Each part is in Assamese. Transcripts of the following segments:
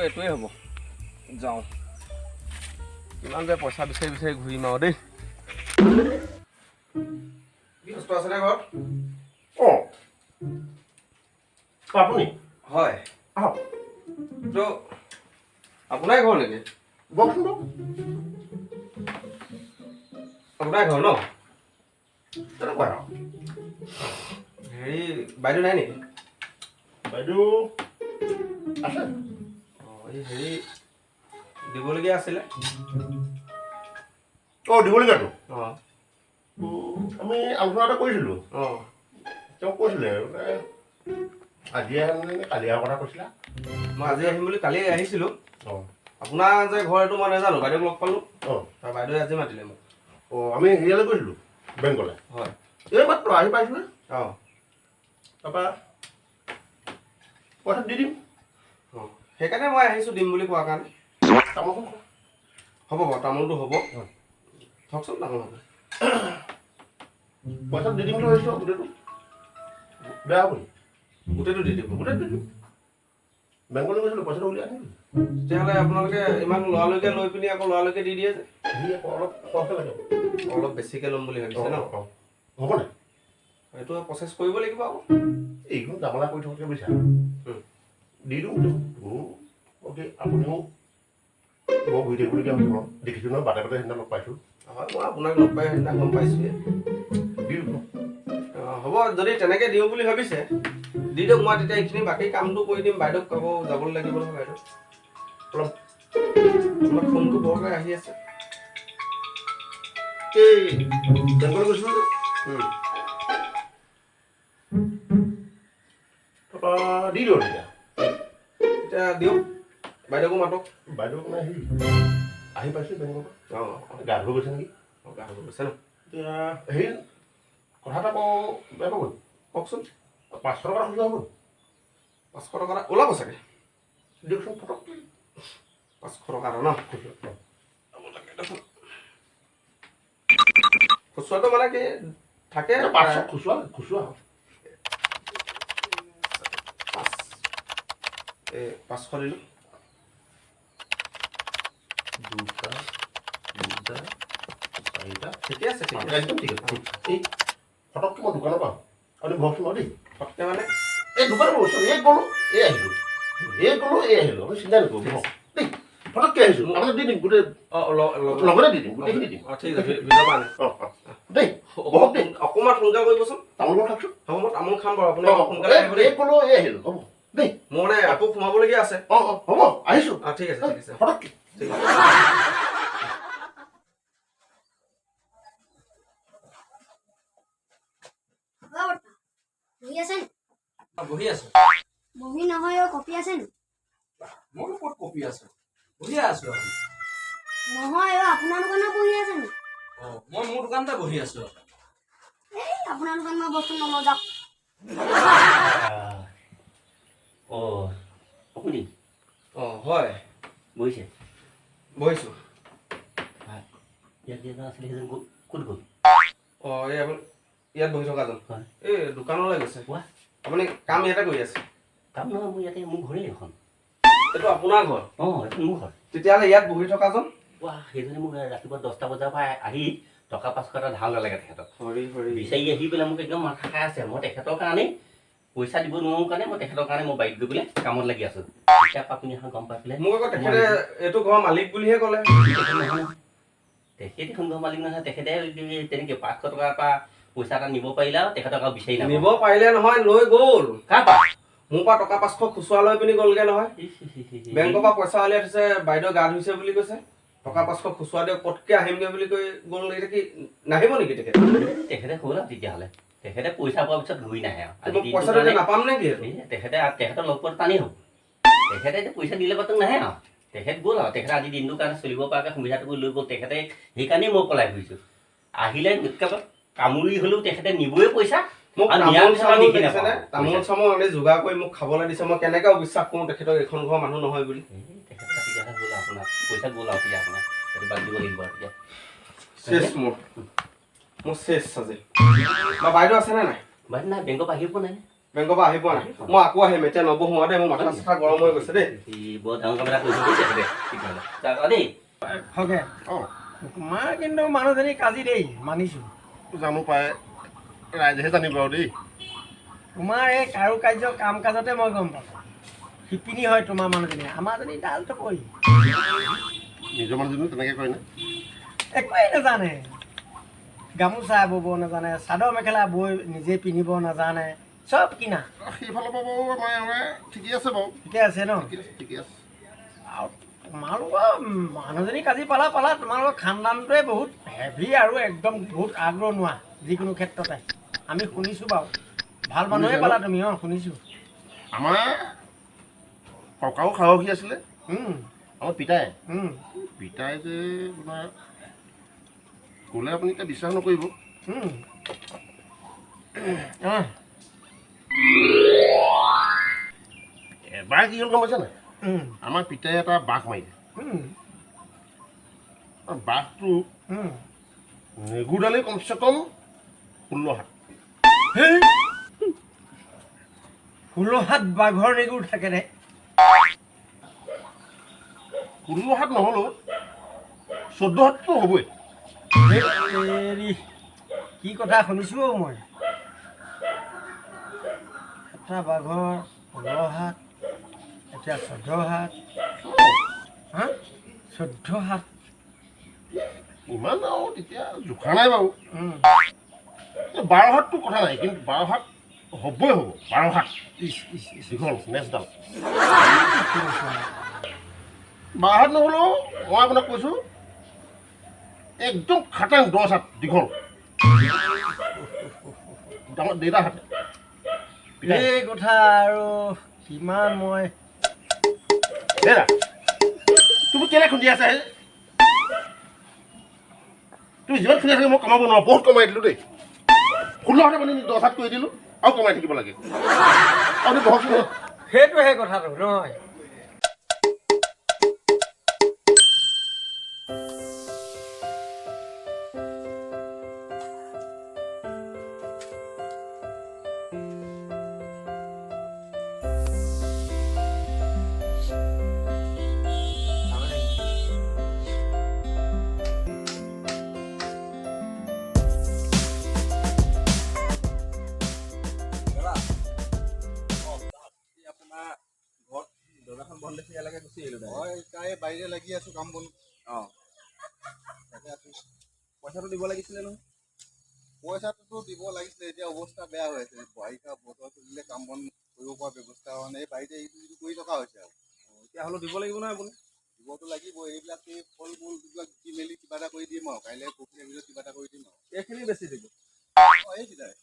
এইটোৱে হ'ব যাওঁ কিমান যে পইচা বিচাৰি বিচাৰি ঘূৰিম আৰু দেই ব্যস্ত আছেনে ঘৰত আপুনি হয় আহক তো আপোনাৰ ঘৰ নেকি বকচোন বক আপোনাৰ ঘৰ ন তেনেকুৱা আৰু হেৰি বাইদেউ নাই নেকি বাইদেউ আছে অঁ এই হেৰি দিবলগীয়া আছিলে দিবলগীয়াটো অঁ আমি আলোচনা এটা কৰিছিলোঁ অঁ তেওঁ কৈছিলে আজি কালি অহাৰ কথা কৈছিলা মই আজি আহিম বুলি কালি আহিছিলোঁ অঁ আপোনাৰ যে ঘৰ এইটো মই নাজানো বাইদেউক লগ পালোঁ অঁ তাৰ বাইদেৱে আজি মাতিলে মোক আমি হেৰিয়ালৈ গৈছিলোঁ বেংকলৈ হয় এই মাত্ৰ আহি পাইছোঁহে অঁ তাৰপৰা পইচা দি দিম অঁ সেইকাৰণে মই আহিছোঁ দিম বুলি কোৱাৰ কাৰণে তামোলখন হ'ব বাৰু তামোলটো হ'ব হয় থওকচোন তামোল হ'ব পইচা দি দিম বুলি ভাবিছোঁ গোটেইটো বেয়া হ'ব নেকি গোটেইটো দি দিব গোটেইটো দি দিম বেংকলৈ গৈছিলোঁ পইচাটো উলিয়াই আনিলোঁ তেতিয়াহ'লে আপোনালোকে ইমান লৰালৰিকে লৈ পিনি আকৌ লৰালৰিকে দি দিয়ে যে সি আকৌ অলপ সৰহকৈ লাগে অলপ বেছিকৈ ল'ম বুলি ভাবিছে ন অঁ হ'ব নাই এইটো প্ৰচেছ কৰিব লাগিব আকৌ এইখন জামালা কৰি থকাতকৈ বুজিছা দি দিওঁ আপুনিও বৰ ঘূৰি থাকিবলগীয়া হৈছে বাৰু দেখিছোঁ নহয় বাটে বাটে সেইদিনা লগ পাইছোঁ হয় মই আপোনাক লগ পাই সেইদিনা গম পাইছোঁহে দি দিওঁ হ'ব যদি তেনেকৈ দিওঁ বুলি ভাবিছে দি দিয়ক মই তেতিয়া এইখিনি বাকী কামটো কৰি দিম বাইদেউক আকৌ যাবলৈ লাগিব নহয় বাইদেউ অলপ আপোনাৰ ফোনটো বৰকৈ আহি আছে এই বেংকলৈ গৈছিলোঁ যে তাৰপৰা দি দিওঁ তেতিয়া এতিয়া দিয়ক বাইদেউকো মাতক বাইদেউ মানে আহি পাইছোঁ বেংকৰ পৰা অঁ গা ধুব গৈছে নেকি অঁ গা ধুব গৈছে ন এতিয়া হেৰি কথা এটা কওঁ বেয়া পাব কওকচোন 500 টকা খুচুৰা হ'ব 500 টকা এটা ওলাব চাগে দিয়কচোন ফটককৈ 500 টকা এটা ন খুচুৰাটো মানে কি থাকে 500 খুচুৰা এই 500 দিলোঁ দুটা চাৰিটা ঠিকে আছে ঠিক আছে একদম ঠিক আছে এই ফটককৈ মই দোকানৰ পাম আপুনি ভকচোন বাৰু দেই ফটকৈ মানে এই দোকানৰ পৰা ওচৰত এই গ'লোঁ এই আহিলোঁ আপুনি চিন্তা নকৰিব দেই ফটককৈ আহিছোঁ আপোনাক দি দিম গোটেই অঁ লগতে দি দিম গোটেইখিনি দিম অঁ ঠিক আছে ভিতৰ পৰা আনে দেই বহুত দেই অকণমান সোনকালে কৰিবচোন তামোল খাওকচোন হ'ব মই তামোল খাম বাৰু আপুনি সোনকালে আহিব দেই এই গ'লোঁ এই আহিলোঁ হ'ব দেই মোৰ মানে আকৌ সোমাবলগীয়া আছে হ'ব আহিছোঁ অঁ ঠিক আছে ঠিক আছে ফটককৈ ঠিক আছে বহি আছে নি? বহি আছো বহি নহয় কপি আছে নি? মোৰ ক'ত কপি আছে বহিয়ে আছো নহয় আপোনাৰ দোকানত বহি আছে নি? অঁ মই মোৰ দোকানতে বহি আছো এই আপোনাৰ দোকানত মই বস্তু নলওঁ যাওক আপুনি অঁ হয় বহিছে বহিছোঁ ইয়াত দিয়া আছিলে সেইজন ক'ত গ'ল অঁ এই আপুনি ইয়াত বহি থকাজন হয় এই দোকানলৈ গৈছে কোৱা আপুনি কাম ইয়াতে কৰি আছে কাম নহয় মোৰ ইয়াতে মোৰ ঘৰেই এখন এইটো আপোনাৰ ঘৰ এইখন মোৰ ঘৰ তেতিয়াহ'লে ইয়াত বহি থকাজন সেইজনে মোক ৰাতিপুৱা 10টা বজাৰ পৰা আহি টকা 500 এটা ধাৰ নালাগে তেখেতক হৰি হৰি বিচাৰি আহি পেলাই মোক একদম মাথা খাই আছে মই তেখেতৰ কাৰণে পইচা দিব নোৱাৰো কাৰণে মই তেখেতৰ কাৰণে মই বাইক গৈ পেলাই কামত লাগি আছোঁ এতিয়া আপুনি এখন গম পাই পেলাই মোক আকৌ তেখেতে এইটো ঘৰৰ মালিক বুলিহে ক'লে তেখেতে এখন ঘৰৰ মালিক নহয় তেখেতে তেনেকৈ 500 টকাৰ পৰা পইচা এটা নিব পাৰিলে আৰু তেখেতক আৰু বিচাৰি নিব পাৰিলে নহয় লৈ গ'ল কাৰ পৰা মোৰ পৰা টকা 500 খুচুৰা লৈ পিনি গ'লগে নহয় বেংকৰ পৰা পইচা উলিয়াই থৈছে বাইদেউ গা ধুইছে বুলি কৈছে টকা 500 খুচুৰা দিয়ক পটকৈ আহিমগৈ বুলি কৈ গ'ল এতিয়া কি নাহিব নেকি তেখেতে হ'ল আৰু তেতিয়াহ'লে তেখেতে পইচা পোৱাৰ পিছত ঘূৰি নাহে আৰু পইচাটো এতিয়া নাপাম নে কি তেখেতৰ লগ পোৱাটো টানেই হ'ব তেখেতে এতিয়া পইচা দিলে পাতক নাহে আৰু তেখেত গ'ল আৰু তেখেতে আজি দিনটোৰ কাৰণে চলিব পৰাকৈ সুবিধাটো কৰি লৈ গ'ল তেখেতে সেইকাৰণেই মই পলাই ফুৰিছোঁ আহিলে কামুৰি হ'লেও তেখেতে নিবই পইচা মোক তামোল চামোল আনি যোগাৰ কৰি মোক খাবলৈ দিছে মই কেনেকৈ বিশ্বাস কৰোঁ তেখেতক এইখন ঘৰৰ মানুহ নহয় বুলি তেখেতে তেতিয়াহ'লে গ'ল আপোনাৰ পইচা গ'ল আৰু তেতিয়া আপোনাৰ সেইটো বাদ দিব লাগিব আৰু তেতিয়া চেছ মোৰ চেছ আজি বা বাইদেউ আছেনে নাই বাইদেউ নাই বেংকৰ পৰা আহি পোৱা নাই বেংকৰ পৰা আহি পোৱা নাই মই আকৌ আহিম এতিয়া নবহো আৰু দেই মোৰ মাথা চাথা গৰম হৈ গৈছে দেই বৰ ডাঙৰ কাম এটা কৰিছে তেখেতে তেতিয়াহ'লে যাওক দেই হকে তোমাৰ কিন্তু মানুহজনী কাজি দেই মানিছোঁ জানো পায় ৰাইজেহে জানিব আৰু দেই তোমাৰ এই কাৰু কাৰ্য কাম কাজতে মই গম পাওঁ শিপিনী হয় তোমাৰ মানুহজনী আমাৰজনী ডালটো পৰি নিজৰ মানুহজনো তেনেকৈ কয় নে একোৱেই নাজানে গামোচা বব নাজানে চাদৰ মেখেলা বৈ নিজে পিন্ধিব নাজানে চব কিনা সেইফালৰ পৰা বাৰু আমাৰ ঠিকেই আছে বাৰু ঠিকে আছে ন ঠিকে আছে আৰু তোমালোকৰ মানুহজনী কাজি পালা তোমালোকৰ খানদানটোৱে বহুত হেভি আৰু একদম বহুত আগ্ৰহ নোৱা যিকোনো ক্ষেত্ৰতে আমি শুনিছোঁ বাৰু ভাল মানুহে পালা তুমি শুনিছোঁ আমাৰ ককাও সাহসী আছিলে আমাৰ পিতাই যে আপোনাৰ ক'লে আপুনি এতিয়া বিশ্বাস নকৰিব এবাৰ কি হ'ল গম পাইছে নাই আমাৰ পিতাই এটা বাঘ মাৰিলে বাঘটো নেগুৰডালেই কমচে কম 16 হাত 16 হাত বাঘৰ নেগুৰ থাকে নে 16 হাত নহ'লেও 14 হাতটো হ'বই কি কথা শুনিছোঁ মই এটা বাঘৰ 16 হাত এতিয়া 14 হাত 14 হাত ইমান আৰু তেতিয়া জোখা নাই বাৰু 12 হাতটো কথা নাই কিন্তু 12 হাত হ'বই হ'ব 12 হাত দীঘল নেচডাল 12 হাত নহ'লেও মই আপোনাক কৈছোঁ একদম খাটাং 10 হাত দীঘল ডাঙৰ দেউতা হাতে এই কথা আৰু কিমান মই দেউতা তুমি কেলে খুন্দি আছা হে তুমি যিমান খুন্দি থাকে মই কমাব নোৱাৰো বহুত কমাই দিলোঁ দেই 16 হাতে মানে 10 হাত কৰি দিলোঁ আৰু কমাই থাকিব লাগে আপুনি বহকচোন সেইটোহে কথাটো নহয় বাহিৰে লাগি আছো কাম বন পইচাটো দিব লাগিছিলে নহয় পইচাটোতো দিব লাগিছিলে এতিয়া অৱস্থা বেয়া হৈ আছে বাৰিষা বতৰ চলিলে কাম বন কৰিব পৰা ব্যৱস্থা হোৱা নাই বাৰীতে এইটো কৰি থকা হৈছে আৰু এতিয়া হ'লেও দিব লাগিব নহয় আপুনি দিবতো লাগিব এইবিলাক এই ফল মূল যিবিলাক দি মেলি কিবা এটা কৰি দিম আৰু কাইলৈ পৰহিলৈ ভিতৰত কিবা এটা কৰি দিম আৰু এইখিনি বেছি দিব এইকেইটাই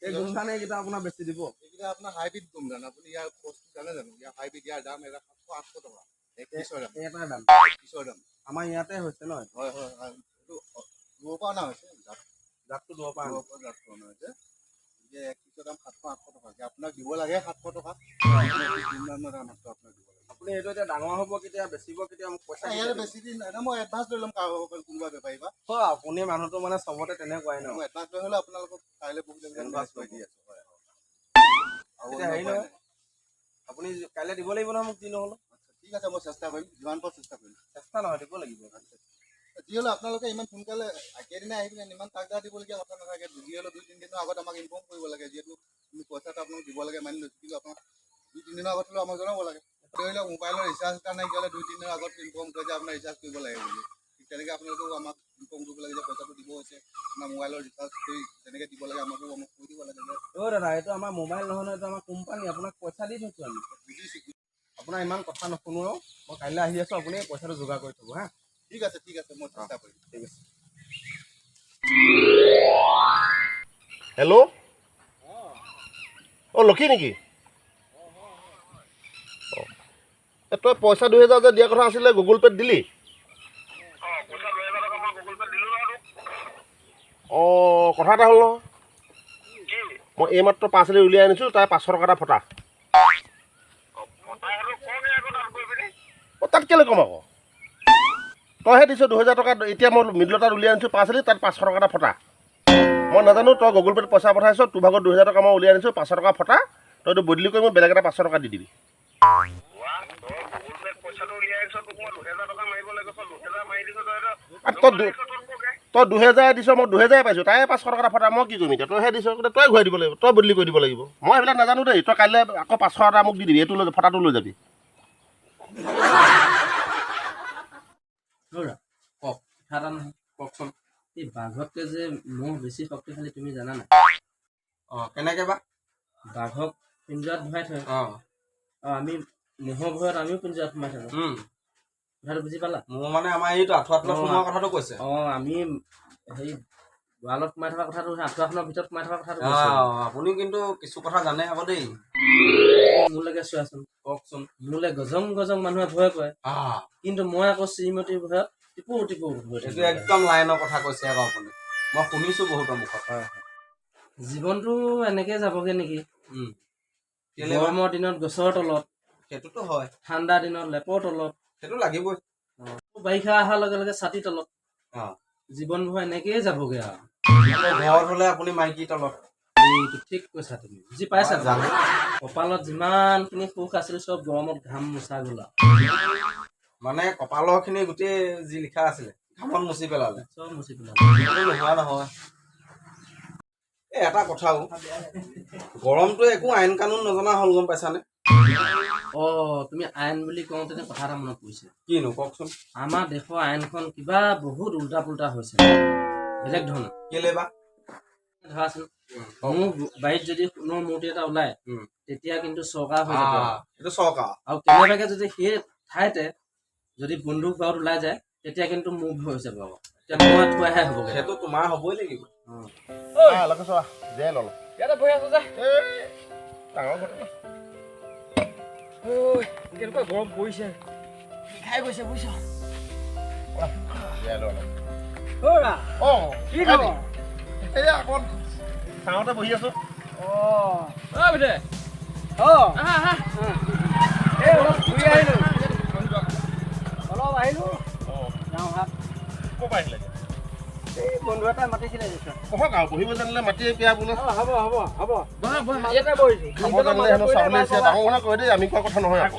এই গোমধান এইকেইটা আপোনাৰ বেছি দিব এইকেইটা আপোনাৰ হাইব্ৰিড গোমধান আপুনি ইয়াৰ বস্তু জানে জানো ইয়াৰ হাইব্ৰিড ইয়াৰ দাম এটা 700-800 টকা এক পিছৰ দাম এটাৰ দাম পিছৰ দাম আমাৰ ইয়াতে হৈছে নহয় হয় এইটো দূৰৰ পৰা অনা হৈছে জাতটো দূৰৰ পৰা দূৰৰ পৰা জাতটো অনা হৈছে গতিকে এক পিছৰ দাম 700-800 টকা আপোনাক দিব লাগে 700 টকা আপোনাক দিব লাগে আপুনি এইটো এতিয়া ডাঙৰ হ'ব কেতিয়া বেচিব কেতিয়া মোক পইচা ইয়াৰ বেছি দিন নাই মই এডভান্স লৈ ল'ম কোনোবা বেপাৰী বা আপুনি মানুহটো মানে চবতে তেনেকুৱাই ন মই এডভান্স লৈ হ'লে আপোনালোকক কাইলৈ পৰহিলৈ এডভান্স কৰি দি আছোঁ হয় আৰু এতিয়া হেৰি নহয় আপুনি কাইলৈ দিব লাগিব নহয় মোক যি নহ'লেও ঠিক আছে মই চেষ্টা কৰিম যিমান পাৰোঁ চেষ্টা কৰিম চেষ্টা নহয় দিব লাগিব যি হ'লেও আপোনালোকে ইমান সোনকালে একেদিনাই আহি পিনে ইমান তাগদা দিবলগীয়া কথা নাথাকে যি হ'লেও 2-3 দিনৰ আগত আমাক ইনফৰ্ম কৰিব লাগে যিহেতু আমি পইচাটো আপোনাক দিব লাগে মানি লৈছোঁ কিন্তু আপোনাক 2-3 দিনৰ আগত হ'লেও আমাক জনাব লাগে ধৰি লওক মোবাইলৰ ৰিচাৰ্জ এটা নাইকিয়া হ'লে 2-3 দিনৰ আগত ইনফৰ্ম কৰে যে আপোনাৰ ৰিচাৰ্জ কৰিব লাগে বুলি ঠিক তেনেকৈ আপোনালোকেও আমাক ইনফৰ্ম কৰিব লাগে যে পইচাটো দিব হৈছে আপোনাৰ মোবাইলৰ ৰিচাৰ্জ কৰি তেনেকৈ দিব লাগে আমাক কৈ দিব লাগে যে দাদা এইটো আমাৰ মোবাইল নহয় নহয় এইটো আমাৰ কোম্পানী আপোনাক পইচা দি থৈছোঁ আমি বুজিছোঁ আপোনাৰ ইমান কথা নুশুনো মই কাইলৈ আহি আছোঁ আপুনি পইচাটো যোগাৰ কৰি থ'ব হা ঠিক আছে মই চেষ্টা কৰিম ঠিক আছে হেল্ল' অঁ লক্ষী নেকি তই পইচা 2000 যে দিয়া কথা আছিলে গুগল পে'ত দিলি অঁ কথা এটা হ'ল নহয় মই এইমাত্ৰ পাৰ্চেলি উলিয়াই আনিছোঁ তাই 500 টকা এটা ফটা তাত কেলৈ কম আকৌ তইহে দিছ 2000 টকা এতিয়া মই মিডল তাত উলিয়াই আনিছোঁ পাৰ্চেলি তাত 500 টকা এটা ফটা মই নাজানো তই গুগল পে'ত পইচা পঠাইছ তোৰ ভাগত 2000 টকা মই উলিয়াই আনিছোঁ 500 টকা ফটা তইতো বদলি কৰি মোক বেলেগ এটা 500 টকা দি দিবি তই 2000 দিছ মই 2000 পাইছোঁ তাই 500 টকা এটা ফটা মই কি কৰিম এতিয়া তইহে দিছ তই ঘূৰাই দিব লাগিব তই বদলি কৰি দিব লাগিব মই এইবিলাক নাজানো দেই তই কাইলৈ আকৌ 500 এটা মোক দি দিবি এইটো লৈ ফটাটো লৈ যাবি কওক কথা এটা নহয় কওকচোন এই বাঘতকৈ যে মহ বেছি শক্তিশালী তুমি জানা নাই কেনেকে বা বাঘক পিঞ্জৰাত ভৰাই থয় আৰু আমি মহৰ ভয়ত আমিও পিঞ্জৰাত সোমাই থাকোঁ কথাটো বুজি পালা মোৰ মানে আমাৰ এইটো আঁঠুৱা তলত সোমোৱা কথাটো কৈছে আমি হেৰি ৱালত সোমাই থকা কথাটো আঁঠুৱাখনৰ ভিতৰত সোমাই থকা কথাটো আপুনি কিন্তু কিছু কথা জানে আকৌ দেই মোলৈকে চোৱাচোন কওকচোন মোলৈ গজং গজং মানুহে ভয় কৰে কিন্তু মই আকৌ শ্ৰীমতীৰ ভয়ত টিপু টিপু এইটো একদম লাইনৰ কথা কৈছে আকৌ আপুনি মই শুনিছো বহুতৰ মুখত জীৱনটো এনেকে যাবগে নেকি গৰমৰ দিনত গছৰ তলত সেইটোতো হয় ঠাণ্ডা দিনত লেপৰ তলত সেইটো লাগিবই বাৰিষা অহাৰ লগে লগে ছাতি তলত জীৱনবোৰ এনেকেই যাবগে আৰু ঘৰত হলে আপুনি মাইকী তলত এইটো ঠিক কৈছা তুমি বুজি পাইছা জানো কপালত যিমানখিনি সুখ আছিল চব গৰমত ঘাম মোচা গ'লা মানে কপালৰ খিনি গোটেই যি লিখা আছিলে ঘামত মুচি পেলালে চব মুচি পেলালে নোহোৱা নহয় এটা কথাও গৰমটোৱে একো আইন কানুন নজনা হ'ল গম পাইছানে তুমি আইন বুলি কওঁতে কথা এটা মনত পৰিছে কিনো কওকচোন আমাৰ দেশৰ আইনখন কিবা বহুত উল্টা পুল্টা হৈছে বেলেগ ধৰণৰ কেলে বা ধৰাচোন মোৰ বাৰীত যদি সোণৰ মূৰ্তি এটা ওলায় তেতিয়া কিন্তু চৰকাৰ হৈ যাব এইটো চৰকাৰ আৰু কেনেবাকে যদি সেই ঠাইতে যদি বন্দুক বাৰত ওলাই যায় তেতিয়া কিন্তু মুভ হৈ যাব তেতিয়া মই থোৱাহে হ'ব সেইটো তোমাৰ হ'বই লাগিব কেনেকুৱা গৰম পৰিছে খাই গৈছে বুজিছ কি খবৰ এয়া অকণ চাওঁতে বহি আছো অলপ আহিলো যাওঁ হাত ক'ৰ পৰা আহিলে এই বন্ধু এটাই মাতিছিলে কহক আৰু বহিব জানিলে মাতি এতিয়া বোলে হ'ব হ'ব হ'ব ইয়াতে বহিছো খাব জানিলে হেনো চাবলৈ আহিছে ডাঙৰ মানুহে কয় দেই আমি কোৱা কথা নহয় আকৌ